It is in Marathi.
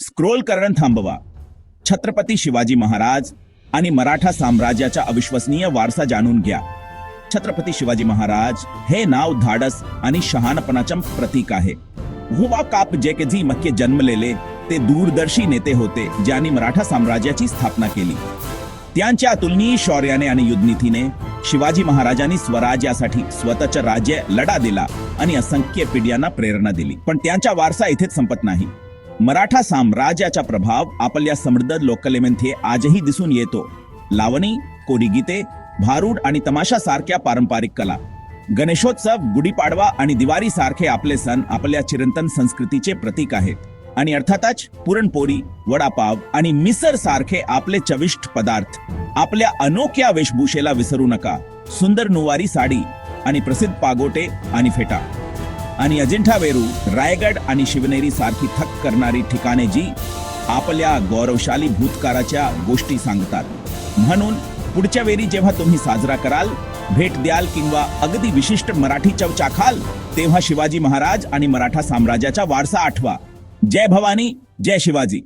स्क्रोल करणं थांबवा. छत्रपती शिवाजी महाराज आणि मराठा साम्राज्याचा अविश्वसनीय वारसा जाणून घ्या. छत्रपती शिवाजी महाराज हे नाव धाडस आणि शहाणपणाचे प्रतीक आहे. हुवा काप जे के जी मक्के जन्मलेले ते दूरदर्शी नेते होते ज्यांनी मराठा साम्राज्याची स्थापना केली. त्यांच्या अतुलनीय शौर्याने आणि युद्धनीतीने शिवाजी महाराजांनी स्वराज्यासाठी स्वतःचे राज्य लढा दिला आणि असंख्य पिढ्यांना प्रेरणा दिली. पण त्यांचा वारसा इथेच संपत नाही. मराठा साम्राज्याचा प्रभाव आपल्या समृद्ध लोककलेमध्ये आजही दिसून येतो. लावणी, कोरीगीते, भारूड आणि तमाशा सारख्या पारंपरिक कला, गणेशोत्सव, गुढीपाडवा आणि दिवाळी सारखे आपले सण आपल्या चिरंतन संस्कृतीचे प्रतीक आहेत. आणि अर्थातच पुरणपोळी, वडापाव आणि मिसळ सारखे आपले चविष्ट पदार्थ. आपल्या अनोख्या वेशभूषेला विसरू नका. सुंदर नऊवारी साडी आणि प्रसिद्ध पागोटे आणि फेटा आणि अजिंठा वेरूळ, रायगड आणि शिवनेरी सारखी थक्क करणारी ठिकाणे जी आपल्या गौरवशाली भूतकाळाच्या गोष्टी सांगतात. म्हणून पुढच्या वेळी जेव्हा तुम्ही साजरा कराल, भेट द्याल किंवा अगदी विशिष्ट मराठी चव चाखाल, तेव्हा शिवाजी महाराज आणि मराठा साम्राज्याचा वारसा आठवा. जय भवानी, जय शिवाजी.